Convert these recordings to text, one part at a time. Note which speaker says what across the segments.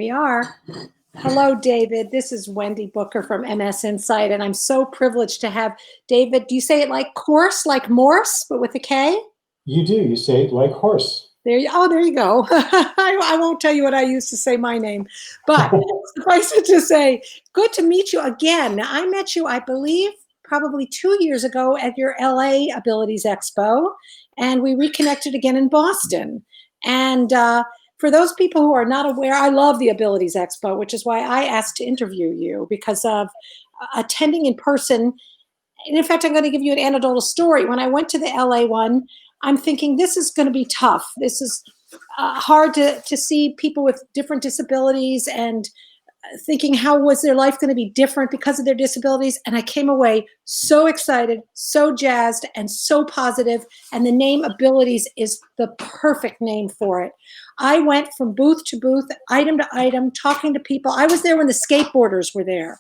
Speaker 1: we are. Hello, David. This is Wendy Booker from MS Insight, and I'm so privileged to have David. Do you say it like Korse, like Morse, but with a K?
Speaker 2: You do. You say it like horse.
Speaker 1: There you go. I won't tell you what I used to say my name, but suffice it to say, good to meet you again. I met you, I believe, probably 2 years ago at your LA Abilities Expo, and we reconnected again in Boston. And for those people who are not aware, I love the Abilities Expo, which is why I asked to interview you because of attending in person. And in fact, I'm going to give you an anecdotal story. When I went to the LA one, I'm thinking this is going to be tough. This is hard to see people with different disabilities and thinking how was their life going to be different because of their disabilities. And I came away so excited, so jazzed, and so positive. And the name Abilities is the perfect name for it. I went from booth to booth, item to item, talking to people. I was there when the skateboarders were there,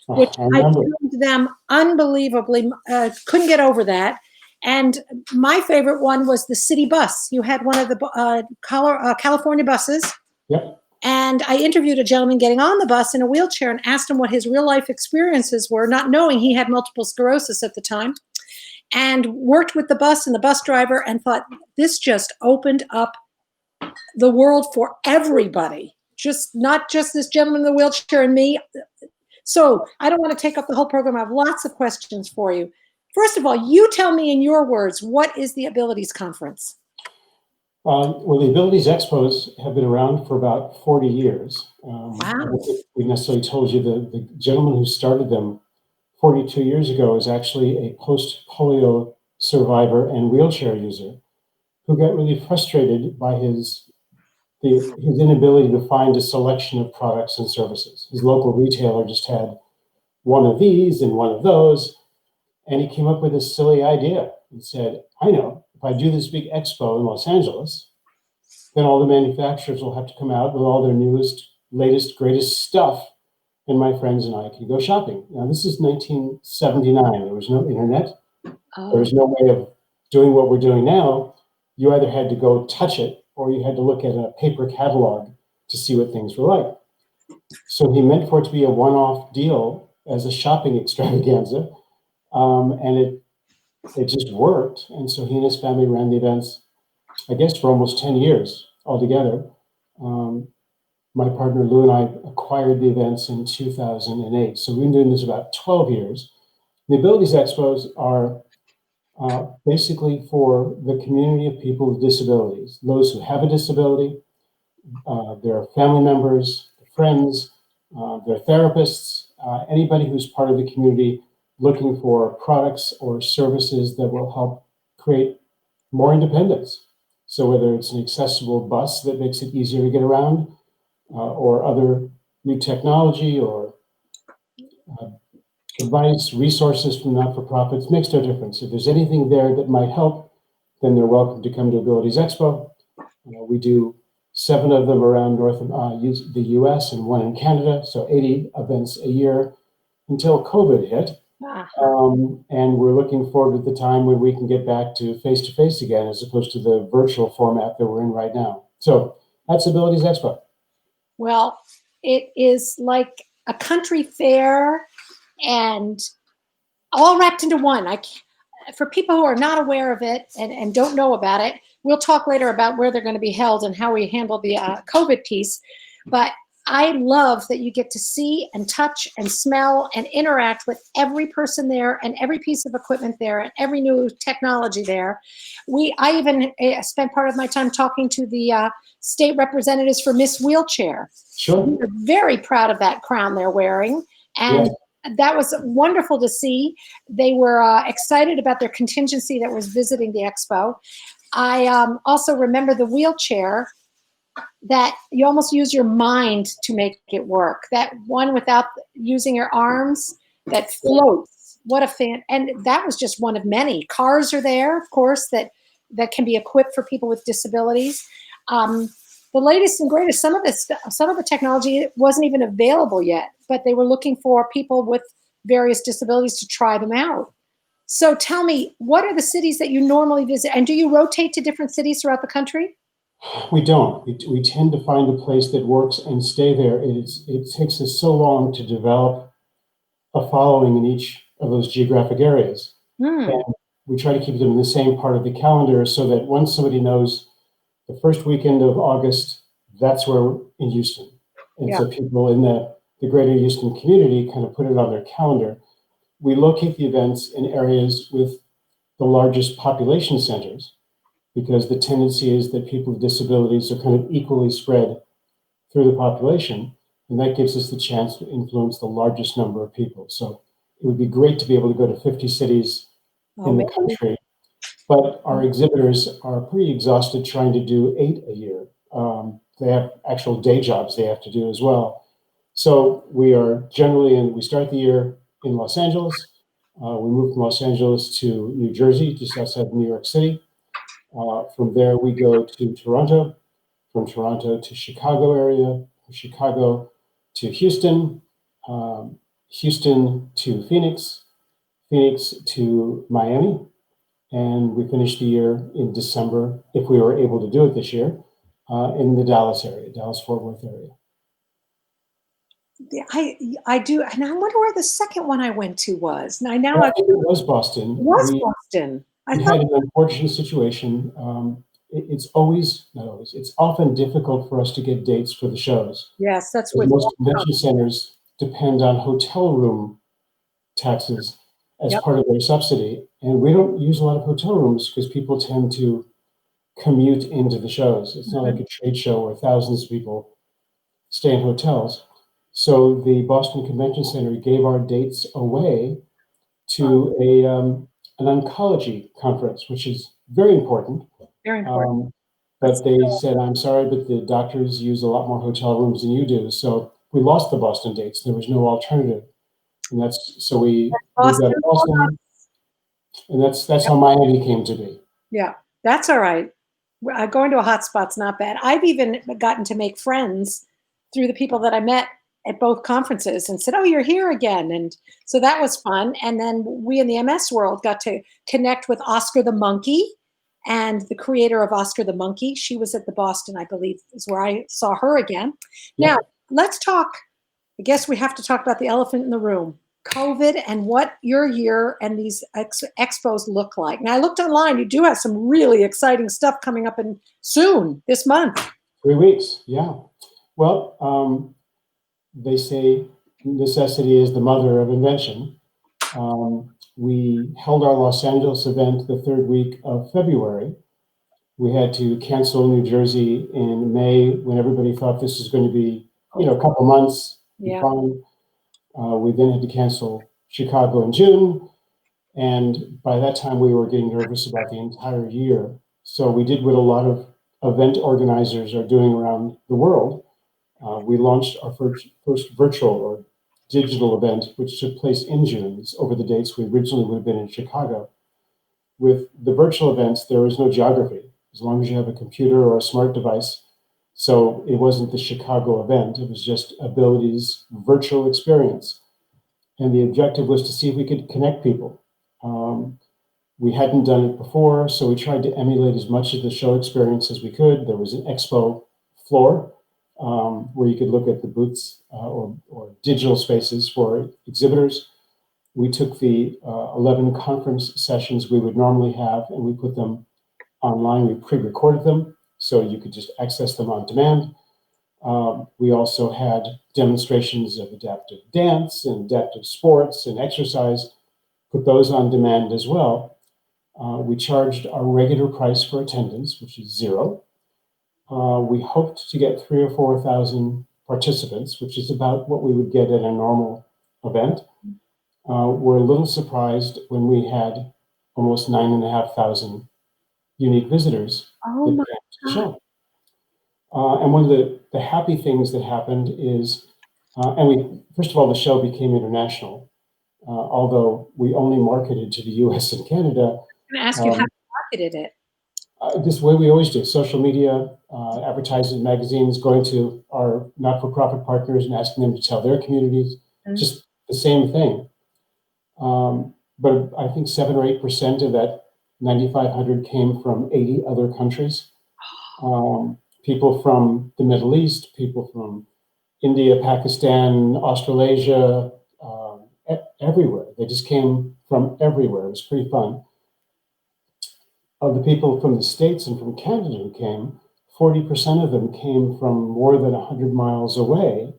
Speaker 1: which I found them unbelievably, couldn't get over that. And my favorite one was the city bus. You had one of the California buses.
Speaker 2: Yep.
Speaker 1: And I interviewed a gentleman getting on the bus in a wheelchair and asked him what his real life experiences were, not knowing he had multiple sclerosis at the time, and worked with the bus and the bus driver and thought this just opened up the world for everybody, just not just this gentleman in the wheelchair and me. So I don't want to take up the whole program. I have lots of questions for you. First of all, you tell me in your words, what is the Abilities Conference?
Speaker 2: Well, the Abilities Expos have been around for about 40 years.
Speaker 1: Wow.
Speaker 2: I don't think we necessarily told you the gentleman who started them 42 years ago is actually a post-polio survivor and wheelchair user who got really frustrated by his inability to find a selection of products and services. His local retailer just had one of these and one of those, and he came up with this silly idea and said, I know, if I do this big expo in Los Angeles, then all the manufacturers will have to come out with all their newest, latest, greatest stuff, and my friends and I can go shopping. Now, this is 1979. There was no internet.
Speaker 1: Oh.
Speaker 2: There was no way of doing what we're doing now. You either had to go touch it or you had to look at a paper catalog to see what things were like. So he meant for it to be a one-off deal as a shopping extravaganza, and it just worked. And so he and his family ran the events, I guess, for almost 10 years altogether. My partner Lou and I acquired the events in 2008. So we've been doing this about 12 years. The Abilities Expos are basically for the community of people with disabilities, those who have a disability, their family members, friends, their therapists, anybody who's part of the community looking for products or services that will help create more independence. So whether it's an accessible bus that makes it easier to get around, or other new technology or advice, resources from not-for-profits, makes no difference. If there's anything there that might help, then they're welcome to come to Abilities Expo. We do 7 of them around the US and 1 in Canada, so 80 events a year until COVID hit. And we're looking forward to the time when we can get back to face-to-face again, as opposed to the virtual format that we're in right now. So that's Abilities Expo.
Speaker 1: Well, it is like a country fair and all wrapped into one. For people who are not aware of it and don't know about it, we'll talk later about where they're going to be held and how we handle the COVID piece. But I love that you get to see and touch and smell and interact with every person there and every piece of equipment there and every new technology there. I even spent part of my time talking to the state representatives for Miss Wheelchair.
Speaker 2: Sure.
Speaker 1: We're very proud of that crown they're wearing. And that was wonderful to see. They were excited about their contingency that was visiting the expo. I also remember the wheelchair that you almost use your mind to make it work. That one without using your arms that floats. What a fan. And that was just one of many. Cars are there, of course, that can be equipped for people with disabilities. The latest and greatest, some of the technology wasn't even available yet, but they were looking for people with various disabilities to try them out. So tell me, what are the cities that you normally visit? And do you rotate to different cities throughout the country?
Speaker 2: We don't. We tend to find a place that works and stay there. It takes us so long to develop a following in each of those geographic areas.
Speaker 1: Hmm.
Speaker 2: And we try to keep them in the same part of the calendar so that once somebody knows the first weekend of August, that's where we're in Houston. And
Speaker 1: Yeah.
Speaker 2: so people in the greater Houston community kind of put it on their calendar. We locate the events in areas with the largest population centers because the tendency is that people with disabilities are kind of equally spread through the population, and that gives us the chance to influence the largest number of people. So it would be great to be able to go to 50 cities
Speaker 1: Oh,
Speaker 2: in the
Speaker 1: maybe.
Speaker 2: country, but our exhibitors are pretty exhausted trying to do 8 a year. They have actual day jobs they have to do as well. So we are generally we start the year in Los Angeles. We move from Los Angeles to New Jersey, just outside New York City. From there, we go to Toronto, from Toronto to Chicago area, from Chicago to Houston, Houston to Phoenix, Phoenix to Miami, and we finished the year in December, if we were able to do it this year, in the Dallas area, Dallas-Fort Worth area.
Speaker 1: I do, and I wonder where the second one I went to was. Now
Speaker 2: I
Speaker 1: it
Speaker 2: think it was Boston.
Speaker 1: was Boston. I
Speaker 2: We
Speaker 1: thought.
Speaker 2: had an unfortunate situation. It's always, not always, it's often difficult for us to get dates for the shows.
Speaker 1: Yes, that's
Speaker 2: Because
Speaker 1: with.
Speaker 2: most convention centers depend on hotel room taxes as
Speaker 1: Yep.
Speaker 2: part of their subsidy. And we don't use a lot of hotel rooms because people tend to commute into the shows. It's not like a trade show where thousands of people stay in hotels. So the Boston Convention Center gave our dates away to an oncology conference, which is very important.
Speaker 1: Very important.
Speaker 2: But they said, I'm sorry, but the doctors use a lot more hotel rooms than you do. So we lost the Boston dates. There was no alternative. And so we moved out of Boston. And that's how Miami came to be.
Speaker 1: Yeah, that's all right. Going to a hotspot's not bad. I've even gotten to make friends through the people that I met at both conferences and said, "Oh, you're here again." And so that was fun. And then we in the MS world got to connect with Oscar the Monkey and the creator of Oscar the Monkey. She was at the Boston, I believe, is where I saw her again.
Speaker 2: Yeah.
Speaker 1: Now, let's talk. I guess we have to talk about the elephant in the room. COVID and what your year and these expos look like. Now, I looked online. You do have some really exciting stuff coming up in soon this month.
Speaker 2: 3 weeks, yeah. Well, they say necessity is the mother of invention. We held our Los Angeles event the 3rd week of February. We had to cancel New Jersey in May when everybody thought this was going to be, a couple months,
Speaker 1: Yeah.
Speaker 2: fine. We then had to cancel Chicago in June. And by that time, we were getting nervous about the entire year. So we did what a lot of event organizers are doing around the world. We launched our first virtual or digital event, which took place in June. It's over the dates we originally would have been in Chicago. With the virtual events, there is no geography, as long as you have a computer or a smart device. So it wasn't the Chicago event, it was just Abilities virtual experience. And the objective was to see if we could connect people. We hadn't done it before, so we tried to emulate as much of the show experience as we could. There was an expo floor where you could look at the booths or digital spaces for exhibitors. We took the 11 conference sessions we would normally have and we put them online. We pre-recorded them so you could just access them on demand. We also had demonstrations of adaptive dance and adaptive sports and exercise, put those on demand as well. We charged our regular price for attendance, which is $0. We hoped to get 3,000 or 4,000 participants, which is about what we would get at a normal event. We're a little surprised when we had almost 9,500 unique visitors
Speaker 1: Oh
Speaker 2: that
Speaker 1: my
Speaker 2: came to the
Speaker 1: God.
Speaker 2: show. And one of the happy things that happened is, first of all, the show became international, although we only marketed to the US and Canada.
Speaker 1: I'm going to ask you how you marketed it.
Speaker 2: This way we always do, social media, advertising, magazines, going to our not-for-profit partners and asking them to tell their communities, just the same thing. But I think 7 or 8% of that 9,500 came from 80 other countries. People from the Middle East, people from India, Pakistan, Australasia, everywhere. They just came from everywhere. It was pretty fun. Of the people from the States and from Canada who came, 40% of them came from more than 100 miles away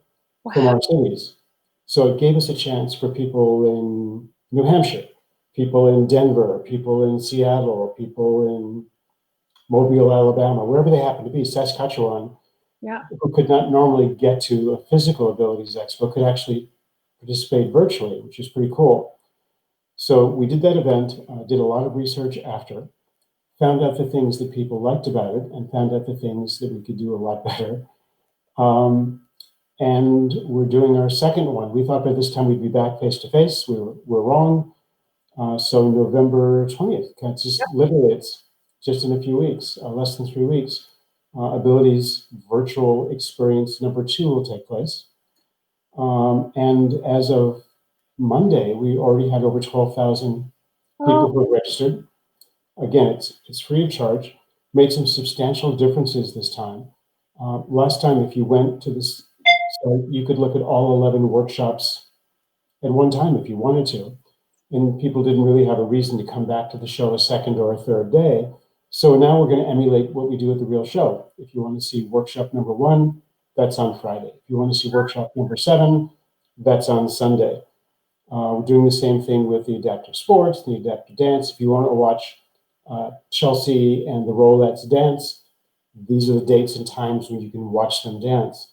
Speaker 2: from our cities. So it gave us a chance for people in New Hampshire, people in Denver, people in Seattle, people in Mobile, Alabama, wherever they happen to be, Saskatchewan, who could not normally get to a physical Abilities Expo, could actually participate virtually, which is pretty cool. So we did that event, did a lot of research after, found out the things that people liked about it, and found out the things that we could do a lot better. And we're doing our second one. We thought by this time we'd be back face to face. We're wrong. So November 20th, literally, it's just in a few weeks, less than 3 weeks, Abilities Virtual Experience number 2 will take place. And as of Monday, we already had over 12,000 people who have registered. Again, it's free of charge, made some substantial differences this time. Last time, if you went to this site, you could look at all 11 workshops at one time if you wanted to. And people didn't really have a reason to come back to the show a second or a third day. So now we're going to emulate what we do at the real show. If you want to see workshop number 1, that's on Friday. If you want to see workshop number 7, that's on Sunday. We're doing the same thing with the adaptive sports, the adaptive dance. If you want to watch Chelsea and the Rolettes dance, these are the dates and times when you can watch them dance.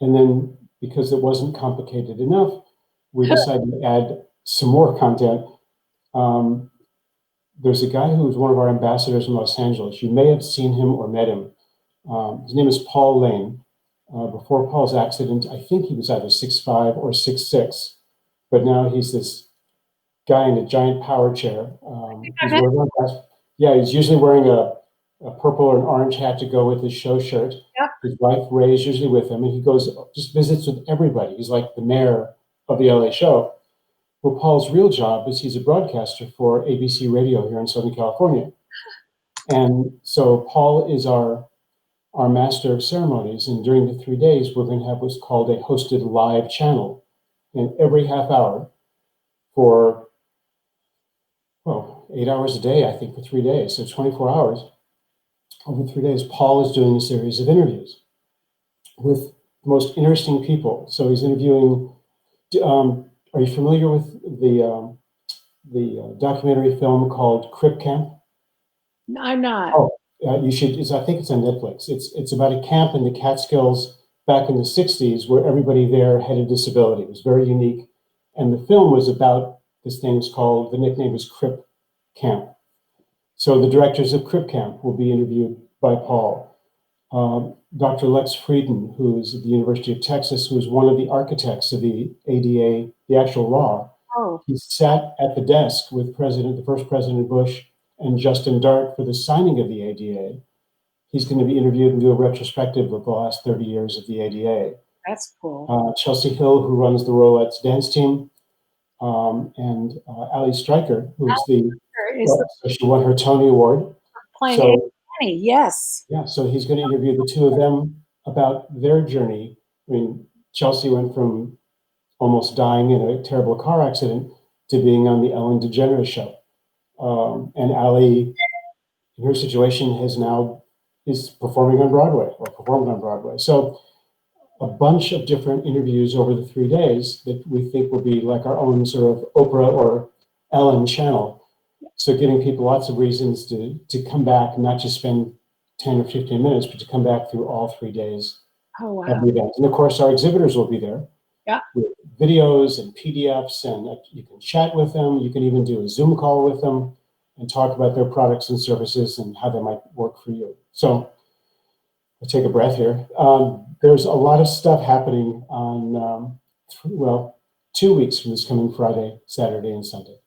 Speaker 2: And then, because it wasn't complicated enough, we decided to add some more content. There's a guy who's one of our ambassadors in Los Angeles. You may have seen him or met him. His name is Paul Lane. Before Paul's accident, I think he was either 6'5" or 6'6", but now he's this guy in a giant power chair. He's usually wearing a purple or an orange hat to go with his show shirt. His wife Ray is usually with him, and he just visits with everybody. He's like the mayor of the LA show. Well, Paul's real job is he's a broadcaster for ABC Radio here in Southern California. And so Paul is our master of ceremonies. And during the 3 days, we're going to have what's called a hosted live channel. And every half hour for, 8 hours a day, I think, for 3 days. So 24 hours. Over 3 days, Paul is doing a series of interviews with the most interesting people. So he's interviewing, are you familiar with the documentary film called Crip Camp?
Speaker 1: I'm not.
Speaker 2: You should. I think it's on Netflix. It's about a camp in the Catskills back in the 60s where everybody there had a disability. It was very unique. And the film was about this thing. The nickname is Crip Camp. So the directors of Crip Camp will be interviewed by Paul. Dr. Lex Frieden, who's at the University of Texas, who is one of the architects of the ADA, the actual law. He sat at the desk with the first President Bush and Justin Dart for the signing of the ADA. He's going to be interviewed and do a retrospective of the last 30 years of the ADA.
Speaker 1: That's cool.
Speaker 2: Chelsea Hill, who runs the Rolettes dance team, and Ali Stryker, who's she won her Tony Award.
Speaker 1: Playing Annie, yes.
Speaker 2: Yeah, so he's going to interview the two of them about their journey. I mean, Chelsea went from almost dying in a terrible car accident to being on the Ellen DeGeneres show. And Ali, in her situation, is performing on Broadway or performed on Broadway. So a bunch of different interviews over the 3 days that we think will be like our own sort of Oprah or Ellen channel. So giving people lots of reasons to come back and not just spend 10 or 15 minutes, but to come back through all 3 days of the event. And of course, our exhibitors will be there. With videos and PDFs, and you can chat with them. You can even do a Zoom call with them and talk about their products and services and how they might work for you. So I'll take a breath here. There's a lot of stuff happening on, 2 weeks from this coming Friday, Saturday, and Sunday.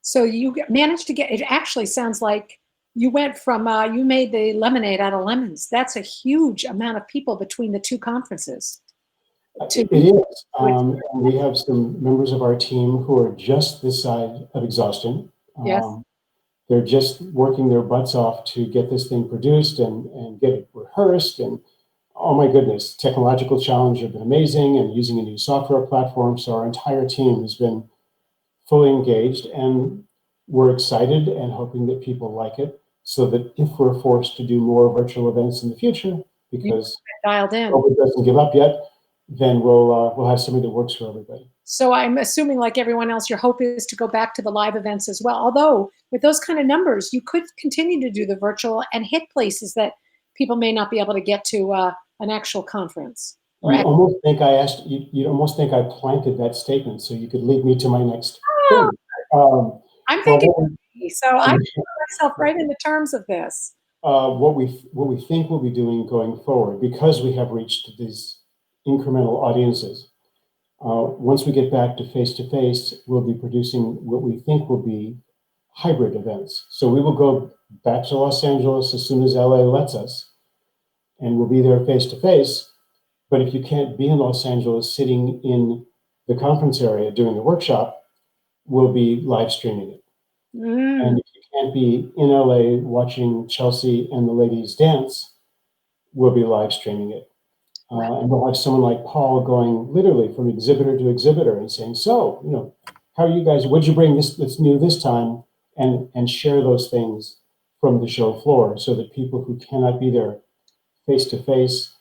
Speaker 1: So you managed to get, it actually sounds like you went from, you made the lemonade out of lemons. That's a huge amount of people between the two conferences.
Speaker 2: It is. And we have some members of our team who are just this side of exhaustion.
Speaker 1: Yes.
Speaker 2: They're just working their butts off to get this thing produced and get it rehearsed. And oh my goodness, technological challenge have been amazing, and using a new software platform. So our entire team has been fully engaged, and we're excited and hoping that people like it, so that if we're forced to do more virtual events in the future,
Speaker 1: You
Speaker 2: because
Speaker 1: dialed in.
Speaker 2: COVID doesn't give up yet, then we'll have something that works for everybody.
Speaker 1: So I'm assuming, like everyone else, your hope is to go back to the live events as well. Although with those kind of numbers, you could continue to do the virtual and hit places that people may not be able to get to an actual conference.
Speaker 2: You'd almost think I asked. You'd almost think I planted that statement so you could lead me to my next thing.
Speaker 1: I'm
Speaker 2: Well,
Speaker 1: thinking, so I put myself right in the terms of this.
Speaker 2: what we think we'll be doing going forward, because we have reached these incremental audiences. Once we get back to face, we'll be producing what we think will be hybrid events. So we will go back to Los Angeles as soon as LA lets us, and we'll be there face to face. But if you can't be in Los Angeles sitting in the conference area doing the workshop, we'll be live streaming it. And if you can't be in LA watching Chelsea and the ladies dance, we'll be live streaming it. And we'll have someone like Paul going literally from exhibitor to exhibitor and saying, so, how are you guys, what'd you bring that's new this time? And share those things from the show floor, so that people who cannot be there face to face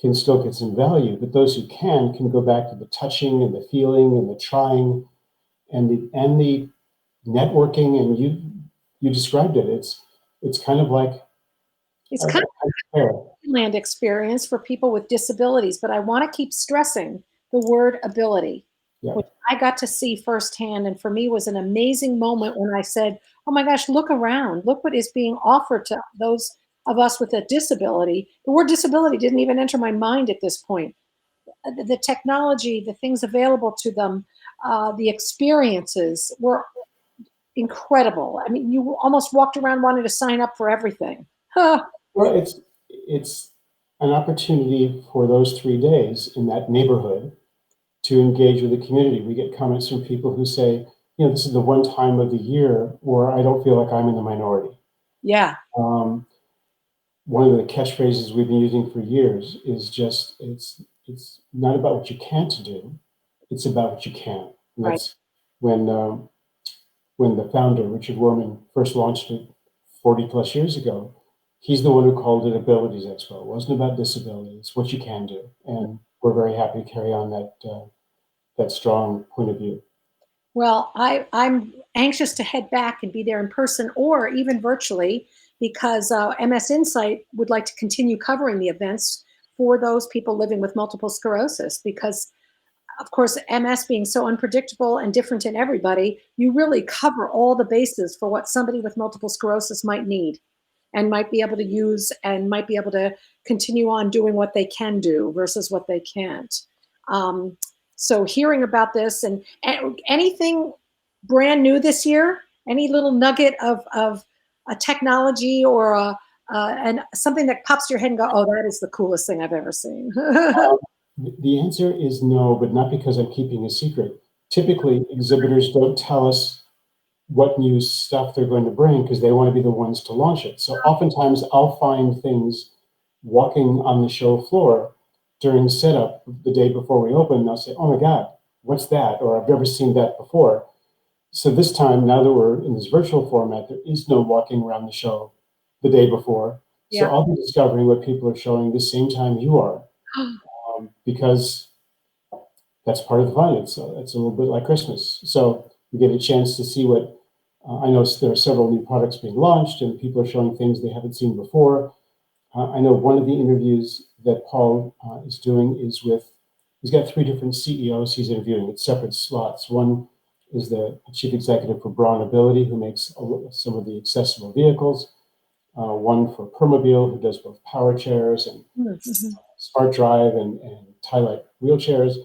Speaker 2: can still get some value, but those who can go back to the touching and the feeling and the trying and the networking. And you described it. It's kind of like
Speaker 1: kind of land experience for people with disabilities, but I want to keep stressing the word ability, which I got to see firsthand, and for me was an amazing moment when I said, oh my gosh, look around, look what is being offered to those of us with a disability. The word disability didn't even enter my mind at this point. The technology, the things available to them, the experiences were incredible. I mean, you almost walked around wanting to sign up for everything.
Speaker 2: Well, it's an opportunity for those 3 days in that neighborhood to engage with the community. We get comments from people who say, this is the one time of the year where I don't feel like I'm in the minority.
Speaker 1: Yeah.
Speaker 2: One of the catchphrases we've been using for years is just, it's not about what you can't do, it's about what you can. And that's when the founder, Richard Worman, first launched it 40 plus years ago. He's the one who called it Abilities Expo. It wasn't about disability, it's what you can do. And we're very happy to carry on that strong point of view.
Speaker 1: Well, I'm anxious to head back and be there in person or even virtually, because MS Insight would like to continue covering the events for those people living with multiple sclerosis, because of course, MS being so unpredictable and different in everybody, you really cover all the bases for what somebody with multiple sclerosis might need and might be able to use and might be able to continue on doing what they can do versus what they can't. So hearing about this and anything brand new this year, any little nugget of a technology or and something that pops to your head and go, oh, that is the coolest thing I've ever seen.
Speaker 2: The answer is no, but not because I'm keeping a secret. Typically, exhibitors don't tell us what new stuff they're going to bring because they want to be the ones to launch it. So oftentimes I'll find things walking on the show floor during setup the day before we open, and I'll say, oh my God, what's that? Or I've never seen that before. So this time, now that we're in this virtual format, there is no walking around the show the day before. So I'll be discovering what people are showing the same time you are. Because that's part of the fun. It's a little bit like Christmas. So we get a chance to see what, I know there are several new products being launched and people are showing things they haven't seen before. I know one of the interviews that Paul is doing is he's got 3 different CEOs he's interviewing at separate slots. One is the chief executive for Braun Ability, who makes some of the accessible vehicles. One for Permobil, who does both power chairs and Smart Drive and Tylight wheelchairs,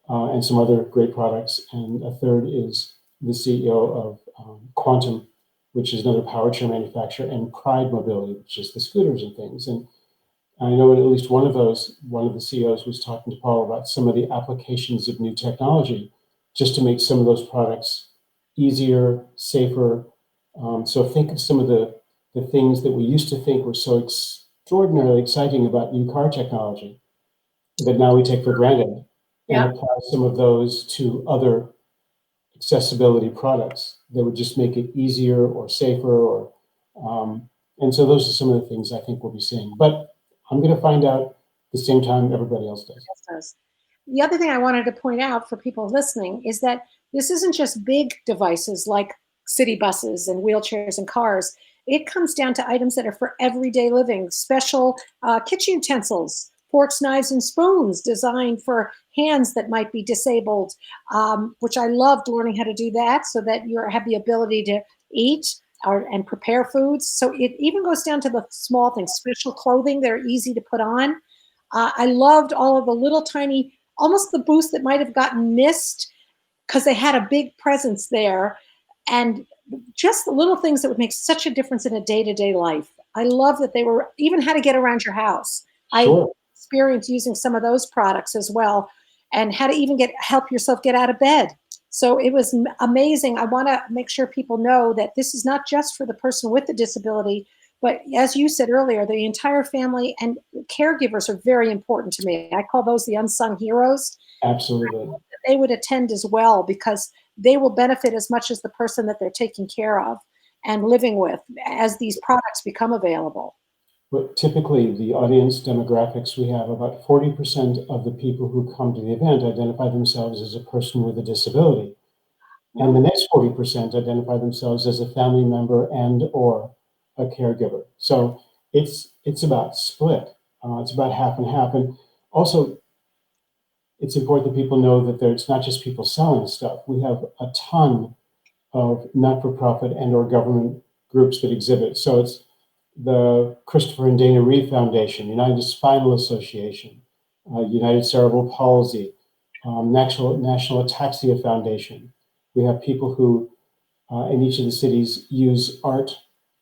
Speaker 2: and some other great products. And a third is the CEO of Quantum, which is another power chair manufacturer, and Pride Mobility, which is the scooters and things. And I know at least one of the CEOs was talking to Paul about some of the applications of new technology just to make some of those products easier, safer, So think of some of the things that we used to think were so extraordinarily exciting about new car technology that now we take for granted, and
Speaker 1: Yeah.
Speaker 2: apply some of those to other accessibility products that would just make it easier or safer, or and so those are some of the things I think we'll be seeing. But I'm going to find out the same time everybody else does.
Speaker 1: Does. The other thing I wanted to point out for people listening is that this isn't just big devices like city buses and wheelchairs and cars. It comes down to items that are for everyday living, special kitchen utensils, forks, knives, and spoons designed for hands that might be disabled, which I loved learning how to do that so that you have the ability to eat and prepare foods. So it even goes down to the small things, special clothing that are easy to put on. I loved all of the little tiny, almost the booths that might have gotten missed because they had a big presence there, and just the little things that would make such a difference in a day-to-day life. I love that they were even how to get around your house. I
Speaker 2: Sure.
Speaker 1: experienced using some of those products as well, and how to even help yourself get out of bed. So it was amazing. I want to make sure people know that this is not just for the person with the disability, but as you said earlier, the entire family and caregivers are very important to me. I call those the unsung heroes.
Speaker 2: Absolutely.
Speaker 1: They would attend as well because they will benefit as much as the person that they're taking care of and living with as these products become available.
Speaker 2: But typically, the audience demographics we have, about 40% of the people who come to the event identify themselves as a person with a disability. And the next 40% identify themselves as a family member and or a caregiver. So it's about split. It's about half and half. And also, it's important that people know that it's not just people selling stuff. We have a ton of not-for-profit and or government groups that exhibit. So it's the Christopher and Dana Reeve Foundation, United Spinal Association, United Cerebral Palsy, National Ataxia Foundation. We have people who in each of the cities use art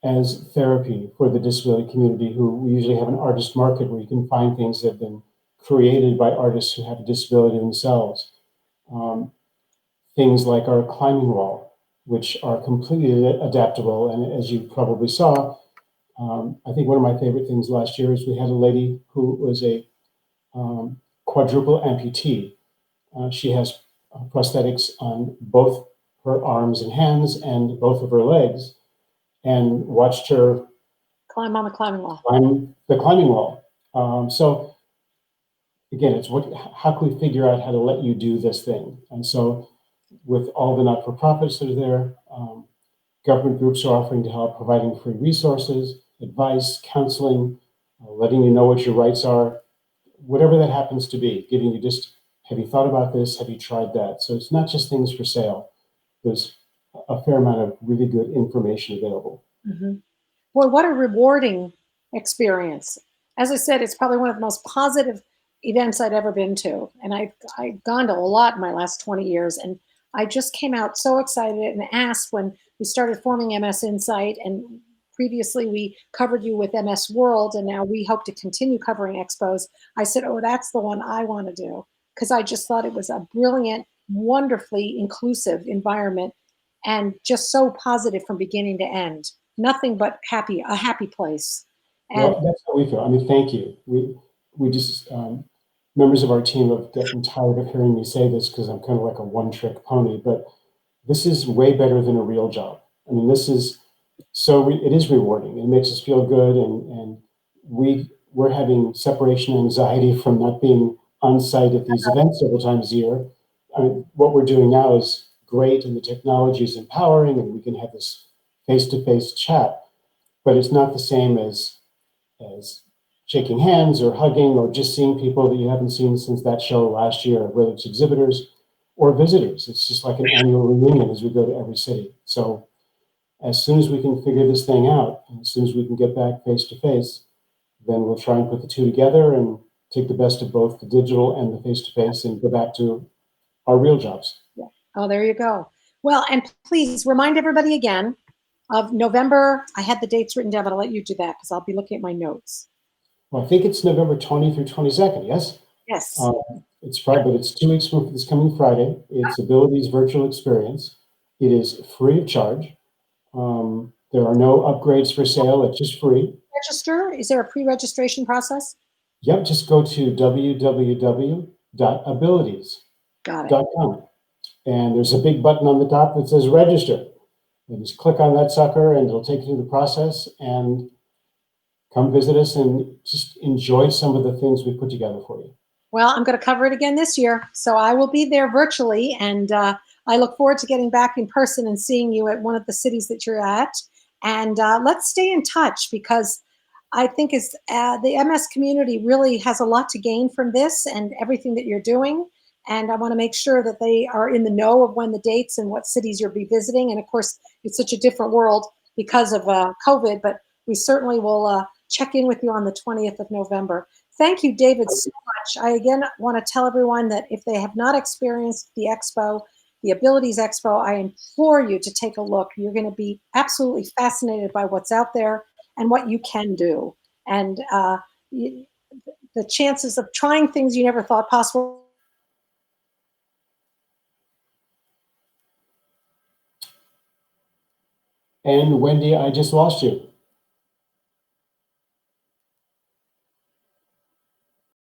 Speaker 2: as therapy for the disability community, who we usually have an artist market where you can find things that have been created by artists who have a disability themselves. Things like our climbing wall, which are completely adaptable. And as you probably saw, I think one of my favorite things last year is we had a lady who was a quadruple amputee. She has prosthetics on both her arms and hands and both of her legs, and watched her
Speaker 1: Climb on the climbing wall.
Speaker 2: climb the climbing wall. So again, it's how can we figure out how to let you do this thing? And so with all the not-for-profits that are there, government groups are offering to help, providing free resources, advice, counseling, letting you know what your rights are, whatever that happens to be, giving you just, have you thought about this? Have you tried that? So it's not just things for sale. There's a fair amount of really good information available.
Speaker 1: Mm-hmm. Boy, what a rewarding experience. As I said, it's probably one of the most positive events I'd ever been to. And I've gone to a lot in my last 20 years. And I just came out so excited and asked when we started forming MS Insight. And previously we covered you with MS World. And now we hope to continue covering expos. I said, oh, that's the one I want to do. Because I just thought it was a brilliant, wonderfully inclusive environment and just so positive from beginning to end. Nothing but a happy place. And
Speaker 2: Well, that's how we feel. I mean, thank you. We just, members of our team have gotten tired of hearing me say this because I'm kind of like a one-trick pony, but this is way better than a real job. I mean, this is, it is rewarding. It makes us feel good, and we're having separation anxiety from not being on site at these events several times a year. I mean, what we're doing now is great, and the technology is empowering, and we can have this face-to-face chat, but it's not the same as shaking hands or hugging or just seeing people that you haven't seen since that show last year, whether it's exhibitors or visitors. It's just like an annual reunion as we go to every city. So as soon as we can figure this thing out, and as soon as we can get back face to face, then we'll try and put the two together and take the best of both the digital and the face to face and go back to our real jobs.
Speaker 1: yeah. Oh, there you go. Well, and please remind everybody again of November. I had the dates written down, but I'll let you do that because I'll be looking at my notes.
Speaker 2: Well, I think it's November 20th through 22nd, yes?
Speaker 1: Yes.
Speaker 2: It's Friday, but it's 2 weeks from this coming Friday. It's Abilities Virtual Experience. It is free of charge. There are no upgrades for sale. It's just free.
Speaker 1: Register? Is there a pre-registration process?
Speaker 2: Yep, just go to www.abilities.com.
Speaker 1: Got it.
Speaker 2: And there's a big button on the top that says register. And just click on that sucker and it'll take you through the process, and come visit us and just enjoy some of the things we put together for you.
Speaker 1: Well, I'm going to cover it again this year. So I will be there virtually. And I look forward to getting back in person and seeing you at one of the cities that you're at. And let's stay in touch, because I think the MS community really has a lot to gain from this and everything that you're doing. And I want to make sure that they are in the know of when the dates and what cities you'll be visiting. And of course, it's such a different world because of COVID, but we certainly will check in with you on the 20th of November. Thank you, David, so much. I again want to tell everyone that if they have not experienced the expo, the Abilities Expo, I implore you to take a look. You're going to be absolutely fascinated by what's out there and what you can do. And the chances of trying things you never thought possible.
Speaker 2: And Wendy, I just lost you.